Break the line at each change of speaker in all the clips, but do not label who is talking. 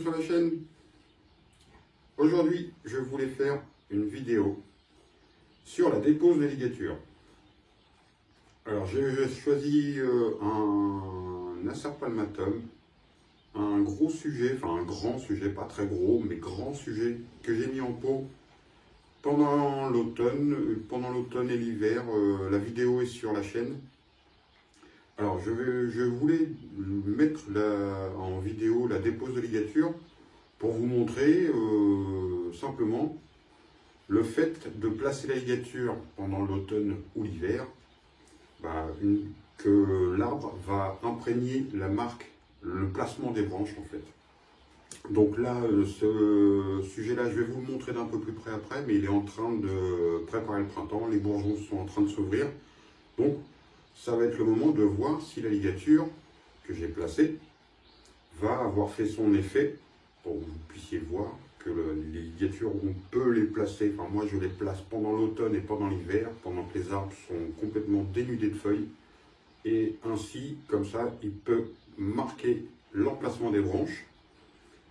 sur la chaîne. Aujourd'hui, je voulais faire une vidéo sur la dépose de ligature. Alors, j'ai choisi un Acer palmatum, un gros sujet, enfin un grand sujet, pas très gros, mais grand sujet que j'ai mis en pot pendant l'automne et l'hiver. La vidéo est sur la chaîne. Alors, je voulais mettre en vidéo la dépose de ligature pour vous montrer simplement le fait de placer la ligature pendant l'automne ou l'hiver, que l'arbre va imprégner la marque, le placement des branches en fait. Donc là, ce sujet-là, je vais vous le montrer d'un peu plus près après, mais il est en train de préparer le printemps, les bourgeons sont en train de s'ouvrir. Donc, ça va être le moment de voir si la ligature que j'ai placée va avoir fait son effet, pour que vous puissiez voir que les ligatures, on peut les placer, enfin moi je les place pendant l'automne et pendant l'hiver, pendant que les arbres sont complètement dénudés de feuilles, et ainsi, comme ça, il peut marquer l'emplacement des branches.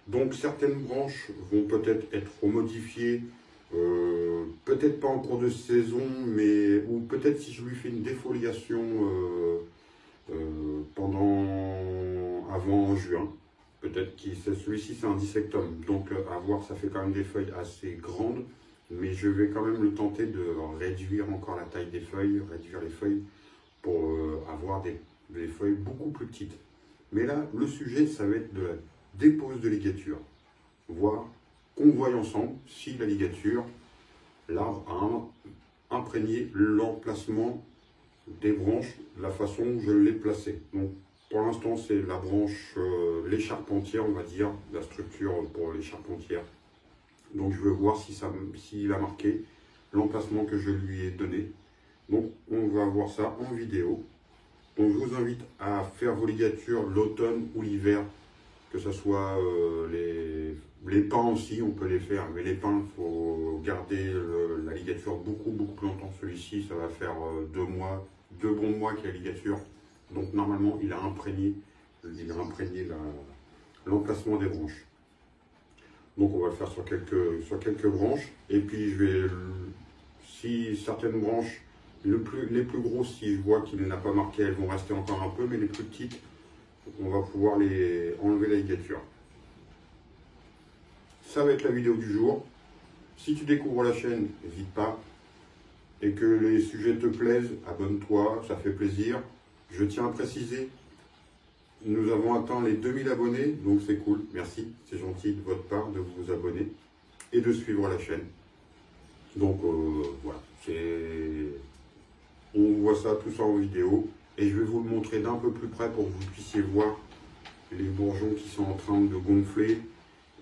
Donc certaines branches vont peut-être être modifiées, peut-être pas en cours de saison, mais ou peut-être si je lui fais une défoliation avant juin. Peut-être que celui-ci c'est un dissectum, donc à voir, ça fait quand même des feuilles assez grandes, mais je vais quand même le tenter de réduire encore la taille des feuilles, réduire les feuilles pour avoir des feuilles beaucoup plus petites. Mais là, le sujet, ça va être de la dépose de ligature, voir qu'on voit ensemble si la ligature, l'arbre a imprégné l'emplacement des branches, la façon dont je l'ai placé. Donc, pour l'instant, c'est la branche, les charpentières, on va dire, la structure pour les charpentières. Donc, je veux voir s'il a marqué l'emplacement que je lui ai donné. Donc, on va voir ça en vidéo. Donc, je vous invite à faire vos ligatures l'automne ou l'hiver, que ce soit les pins aussi, on peut les faire. Mais les pins, il faut garder la ligature beaucoup plus longtemps. Celui-ci, ça va faire 2 bons mois qu'il y a la ligature. Donc normalement, il a imprégné l'emplacement des branches. Donc on va le faire sur quelques branches. Et puis si certaines branches, les plus grosses, si je vois qu'il n'a pas marqué, elles vont rester encore un peu, mais les plus petites, on va pouvoir enlever la ligature. Ça va être la vidéo du jour. Si tu découvres la chaîne, n'hésite pas. Et que les sujets te plaisent, abonne-toi, ça fait plaisir. Je tiens à préciser, nous avons atteint les 2000 abonnés, donc c'est cool, merci, c'est gentil de votre part de vous abonner et de suivre la chaîne. Donc voilà, on voit ça, tout ça en vidéo, et je vais vous le montrer d'un peu plus près pour que vous puissiez voir les bourgeons qui sont en train de gonfler,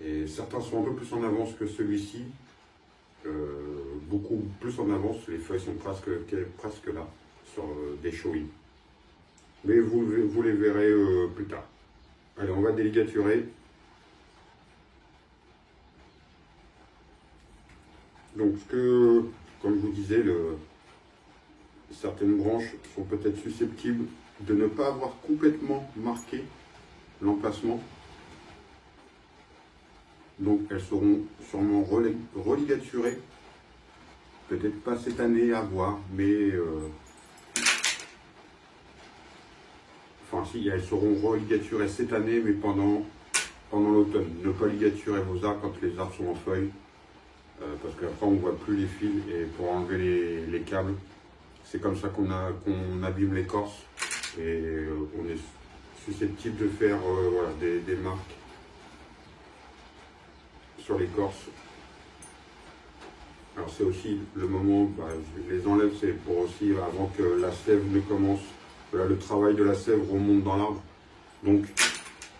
et certains sont un peu plus en avance que celui-ci, beaucoup plus en avance, les feuilles sont presque là, sur des showy. Mais vous les verrez plus tard. Allez, on va déligaturer. Donc, comme je vous disais, certaines branches sont peut-être susceptibles de ne pas avoir complètement marqué l'emplacement. Donc, elles seront sûrement religaturées. Peut-être pas cette année à voir, mais... Enfin, si, elles seront religaturées cette année, mais pendant l'automne. Ne pas ligaturer vos arbres quand les arbres sont en feuilles, parce qu'après on ne voit plus les fils, et pour enlever les câbles, c'est comme ça qu'on abîme l'écorce, et on est susceptible de faire voilà, des marques sur l'écorce. Alors c'est aussi le moment, je les enlève, c'est pour aussi, avant que la sève ne commence. Là, le travail de la sève remonte dans l'arbre, donc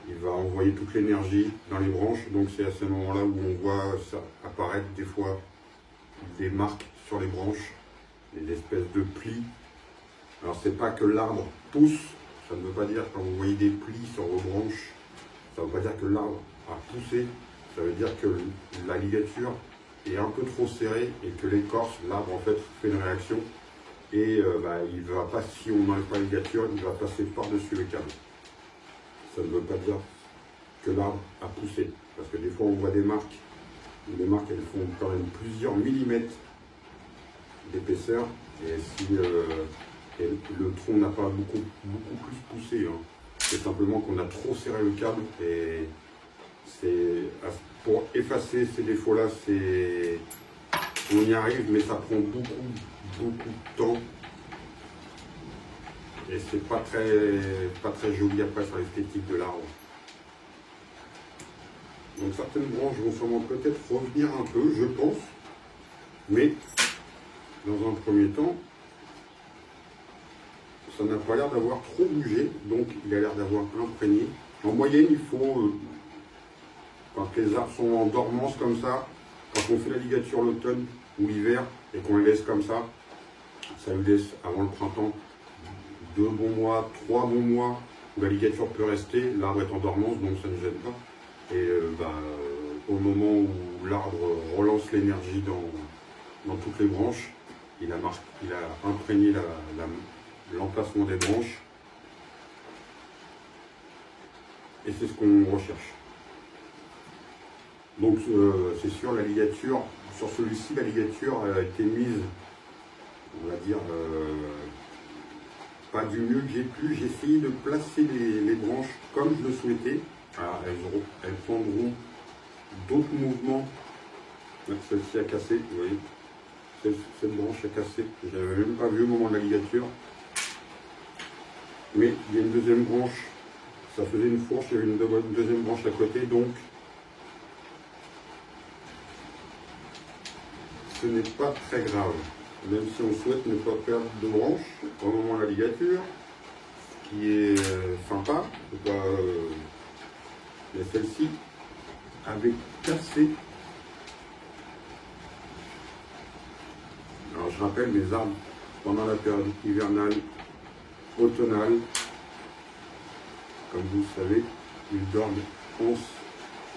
il va envoyer toute l'énergie dans les branches. Donc c'est à ce moment-là où on voit ça apparaître des fois des marques sur les branches, des espèces de plis. Alors c'est pas que l'arbre pousse, ça ne veut pas dire quand vous voyez des plis sur vos branches, ça ne veut pas dire que l'arbre a poussé, ça veut dire que la ligature est un peu trop serrée et que l'écorce, l'arbre en fait fait une réaction. Et il va pas, si on n'enlève pas la ligature, il va passer par-dessus le câble. Ça ne veut pas dire que l'arbre a poussé. Parce que des fois on voit des marques, les marques elles font quand même plusieurs millimètres d'épaisseur, et si le tronc n'a pas beaucoup plus poussé, hein. C'est simplement qu'on a trop serré le câble, et c'est pour effacer ces défauts-là, on y arrive, mais ça prend beaucoup de temps. Et c'est pas très joli après sur l'esthétique de l'arbre. Donc certaines branches vont sûrement peut-être revenir un peu, je pense. Mais dans un premier temps, ça n'a pas l'air d'avoir trop bougé. Donc il a l'air d'avoir imprégné. En moyenne, il faut, quand les arbres sont en dormance comme ça, quand on fait la ligature l'automne ou l'hiver et qu'on les laisse comme ça lui laisse avant le printemps 2 bons mois, 3 bons mois où la ligature peut rester, l'arbre est en dormance, donc ça ne gêne pas. Et au moment où l'arbre relance l'énergie dans toutes les branches, il a imprégné l'emplacement des branches. Et c'est ce qu'on recherche. Donc c'est sûr, la ligature, sur celui-ci, la ligature a été mise, on va dire, pas du mieux que j'ai pu. J'ai essayé de placer les branches comme je le souhaitais. Alors, elles prendront d'autres mouvements. Celle-ci a cassé, vous voyez. Cette branche a cassé. Je n'avais même pas vu au moment de la ligature. Mais il y a une deuxième branche. Ça faisait une fourche, il y avait une deuxième branche à côté. Donc, ce n'est pas très grave. Même si on souhaite ne pas perdre de branche au moment de la ligature, ce qui est sympa. Mais celle-ci avait cassé. Alors je rappelle, mes arbres, pendant la période hivernale, automnale, comme vous le savez, ils dorment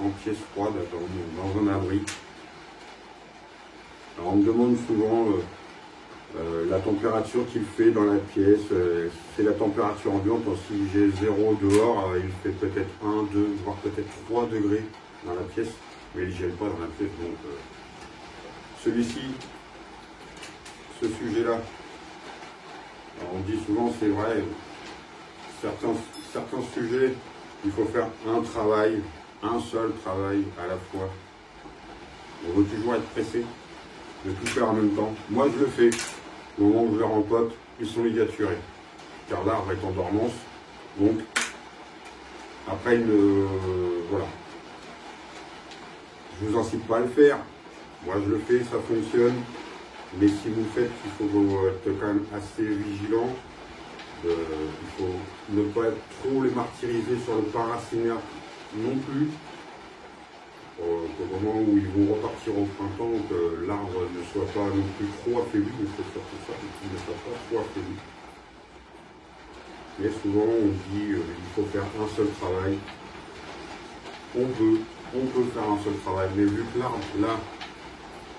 en pièce froide, dans un abri. Alors on me demande souvent la température qu'il fait dans la pièce, c'est la température ambiante. Si j'ai 0 dehors, il fait peut-être 1, 2, voire peut-être 3 degrés dans la pièce, mais il ne gèle pas dans la pièce. Donc celui-ci, ce sujet-là, on dit souvent, c'est vrai, certains sujets, il faut faire un seul travail à la fois. On veut toujours être pressé de tout faire en même temps. Moi je le fais. Au moment où je les rempote, ils sont ligaturés, car l'arbre est en dormance. Donc, après, voilà. Je vous incite pas à le faire. Moi, je le fais, ça fonctionne. Mais si vous le faites, il faut être quand même assez vigilant. Il faut ne pas être trop les martyriser sur le paracinaire non plus. Au moment où ils vont repartir au printemps, que l'arbre ne soit pas non plus trop affaibli, mais c'est surtout ça, qu'il ne soit pas trop affaibli. Mais souvent on dit il faut faire un seul travail. On peut faire un seul travail, mais vu que l'arbre, là,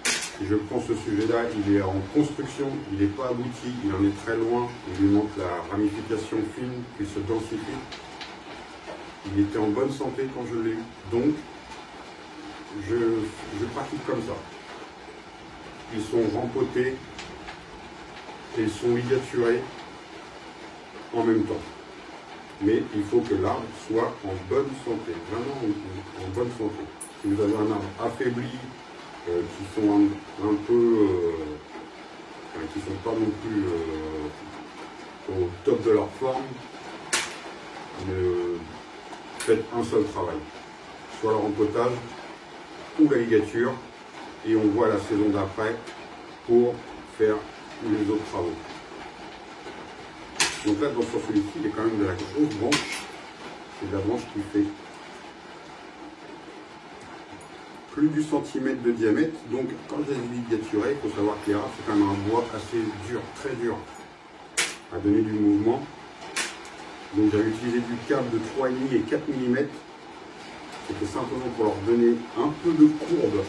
si je prends ce sujet-là, il est en construction, il n'est pas abouti, il en est très loin, il lui manque la ramification fine qui se densifie. Il était en bonne santé quand je l'ai eu, donc je pratique comme ça. Ils sont rempotés et ils sont ligaturés en même temps. Mais il faut que l'arbre soit en bonne santé, vraiment en bonne santé. Si vous avez un arbre affaibli, qui sont un peu, qui ne sont pas non plus au top de leur forme, faites un seul travail, soit le rempotage ou la ligature, et on voit la saison d'après pour faire les autres travaux. Donc là, sur celui-ci, il y a quand même de la grosse branche. C'est de la branche qui fait plus du centimètre de diamètre. Donc quand je les ligaturé, il faut savoir que les rats, c'est quand même un bois assez dur, très dur à donner du mouvement. Donc j'avais utilisé du câble de 3,5 et 4 mm. C'était simplement pour leur donner un peu de courbe,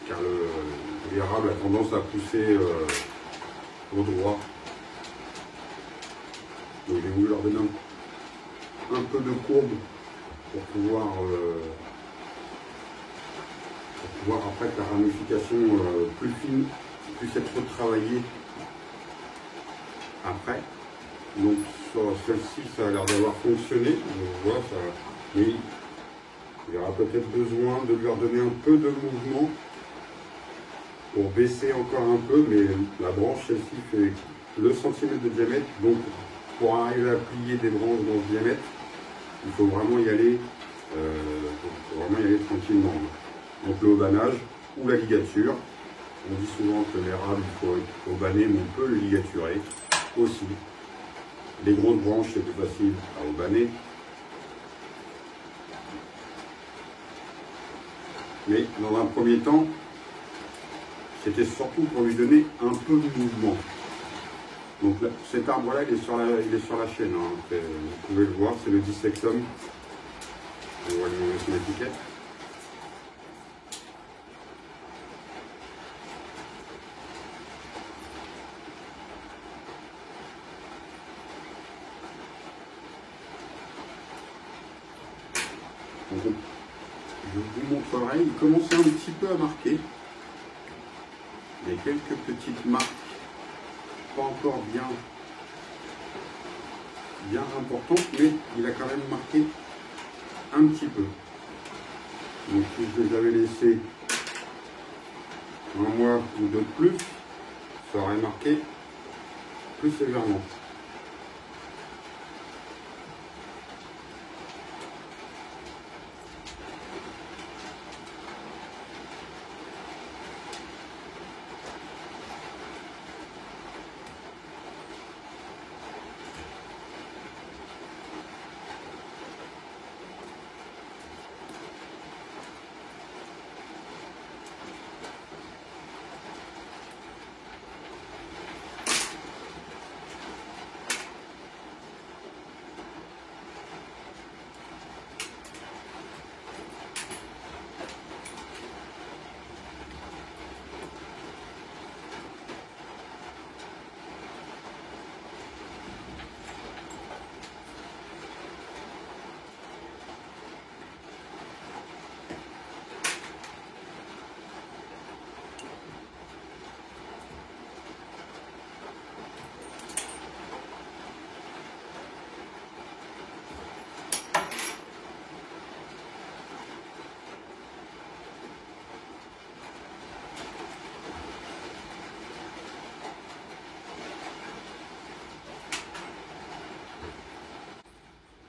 car l'érable a tendance à pousser au droit. Donc j'ai voulu leur donner un peu de courbe pour pouvoir après que la ramification plus fine puisse être retravaillée après. Donc sur celle-ci, ça a l'air d'avoir fonctionné. On voit ça, mais il y aura peut-être besoin de lui redonner un peu de mouvement pour baisser encore un peu, mais la branche, celle-ci, fait le centimètre de diamètre. Donc pour arriver à plier des branches dans ce diamètre, il faut vraiment y aller, tranquillement. Donc le haubanage ou la ligature. On dit souvent que l'érable, il faut haubaner, mais on peut le ligaturer aussi. Les grosses branches, c'est plus facile à haubaner. Mais dans un premier temps, c'était surtout pour lui donner un peu de mouvement. Donc là, cet arbre-là, il est sur la chaîne. Hein. Vous pouvez le voir, c'est le dissectum. On va lui mettre son étiquette. Donc, je vous montrerai, il commençait un petit peu à marquer. Il y a quelques petites marques, pas encore bien importantes, mais il a quand même marqué un petit peu. Donc si je les avais laissés un mois ou deux de plus, ça aurait marqué plus sévèrement.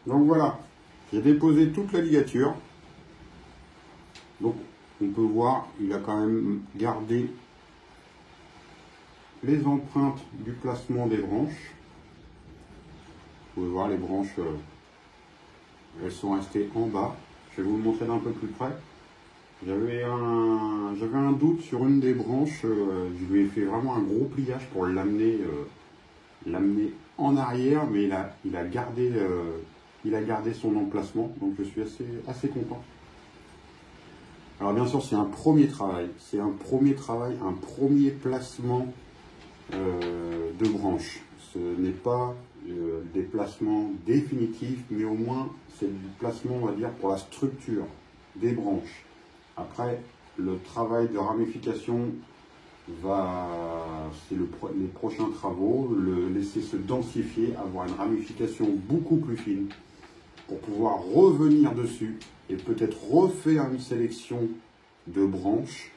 Donc voilà, j'ai déposé toute la ligature. Donc on peut voir, il a quand même gardé les empreintes du placement des branches. Vous pouvez voir les branches, elles sont restées en bas. Je vais vous le montrer d'un peu plus près. J'avais un doute sur une des branches, je lui ai fait vraiment un gros pliage pour l'amener en arrière, mais il a gardé son emplacement, donc je suis assez content. Alors bien sûr, c'est un premier travail, un premier placement de branches. Ce n'est pas des placements définitifs, mais au moins c'est du placement, on va dire, pour la structure des branches. Après, le travail de ramification c'est les prochains travaux, le laisser se densifier, avoir une ramification beaucoup plus fine pour pouvoir revenir dessus et peut-être refaire une sélection de branches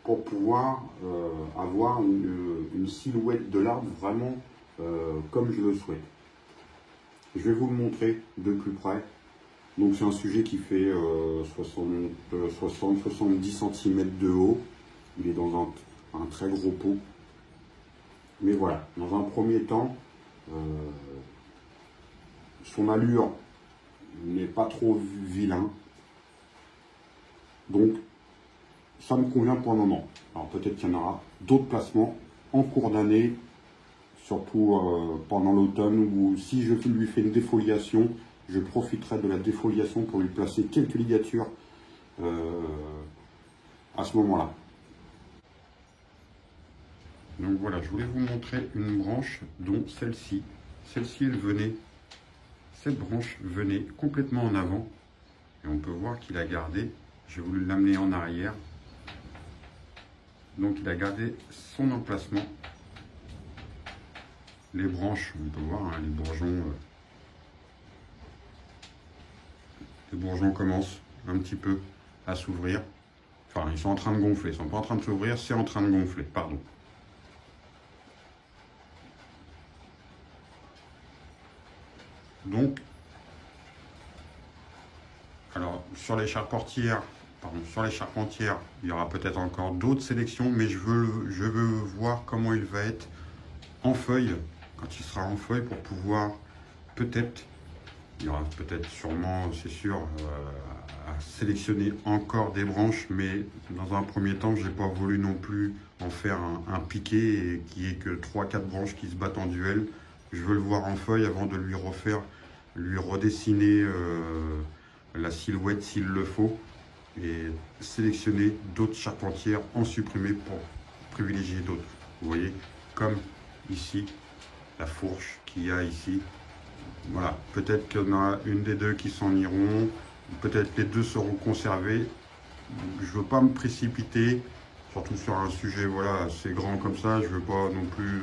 pour pouvoir avoir une silhouette de l'arbre vraiment comme je le souhaite. Je vais vous le montrer de plus près. Donc c'est un sujet qui fait 60-70 cm de haut. Il est dans un très gros pot. Mais voilà, dans un premier temps, son allure n'est pas trop vilain. Donc ça me convient pour le moment. Alors peut-être qu'il y en aura d'autres placements en cours d'année, surtout pendant l'automne, ou si je lui fais une défoliation, je profiterai de la défoliation pour lui placer quelques ligatures à ce moment-là. Donc voilà, je voulais vous montrer une branche, dont celle-ci. Celle-ci, elle venait cette branche venait complètement en avant. Et on peut voir qu'il a gardé, j'ai voulu l'amener en arrière. Donc il a gardé son emplacement. Les branches, on peut voir, hein, les bourgeons commencent un petit peu à s'ouvrir. Enfin, ils sont en train de gonfler, ils ne sont pas en train de s'ouvrir, c'est en train de gonfler, pardon. Donc, alors sur les charpentières, il y aura peut-être encore d'autres sélections, mais je veux voir comment il va être en feuille, quand il sera en feuille, pour pouvoir peut-être, il y aura peut-être sûrement, c'est sûr, à sélectionner encore des branches, mais dans un premier temps, je n'ai pas voulu non plus en faire un piqué et qu'il n'y ait que 3-4 branches qui se battent en duel. Je veux le voir en feuille avant de lui redessiner la silhouette s'il le faut, et sélectionner d'autres charpentières, en supprimer pour privilégier d'autres. Vous voyez, comme ici, la fourche qu'il y a ici. Voilà, peut-être qu'il y en a une des deux qui s'en iront, peut-être les deux seront conservés. Je ne veux pas me précipiter, surtout sur un sujet voilà, assez grand comme ça. Je veux pas non plus.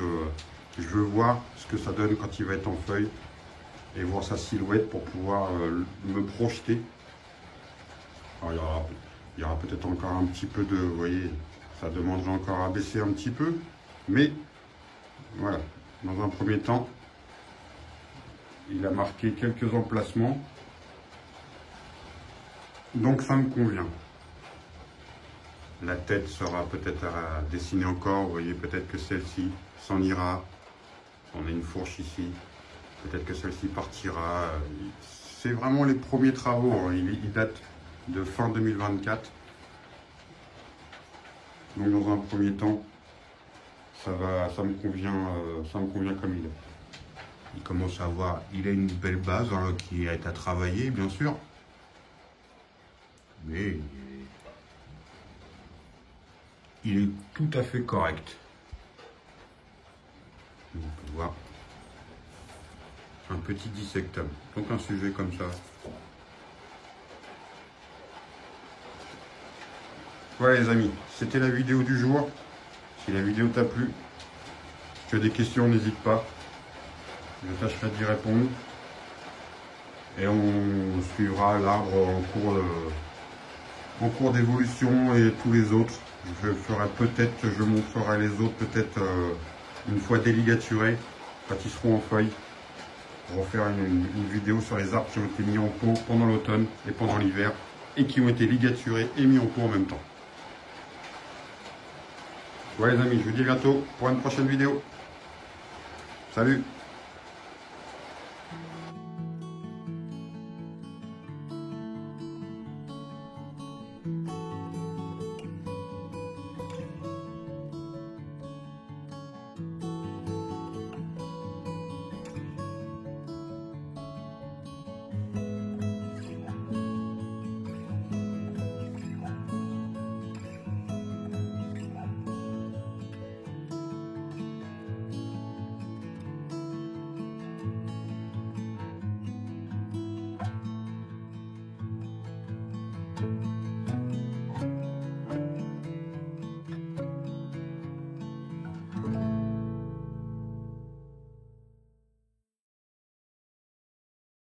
Je veux voir ce que ça donne quand il va être en feuille et voir sa silhouette pour pouvoir me projeter. Alors, il y aura peut-être encore un petit peu de. Vous voyez, ça demandera encore à baisser un petit peu, mais voilà, dans un premier temps, il a marqué quelques emplacements, donc ça me convient. La tête sera peut-être à dessiner encore, vous voyez, peut-être que celle-ci s'en ira. On a une fourche ici, peut-être que celle-ci partira. C'est vraiment les premiers travaux, hein. Il date de fin 2024. Donc dans un premier temps, ça me convient comme il est. Il commence à avoir, il a une belle base hein, qui est à travailler, bien sûr. Mais il est tout à fait correct. On peut voir un petit dissectum. Donc un sujet comme ça. Voilà les amis, c'était la vidéo du jour. Si la vidéo t'a plu, si tu as des questions, n'hésite pas. Je tâcherai d'y répondre. Et on suivra l'arbre en cours d'évolution et tous les autres. Je montrerai les autres peut-être une fois déligaturés, quand ils seront en feuille. Pour refaire une vidéo sur les arbres qui ont été mis en pot pendant l'automne et pendant l'hiver et qui ont été ligaturés et mis en pot en même temps. Voilà les amis, je vous dis à bientôt pour une prochaine vidéo. Salut!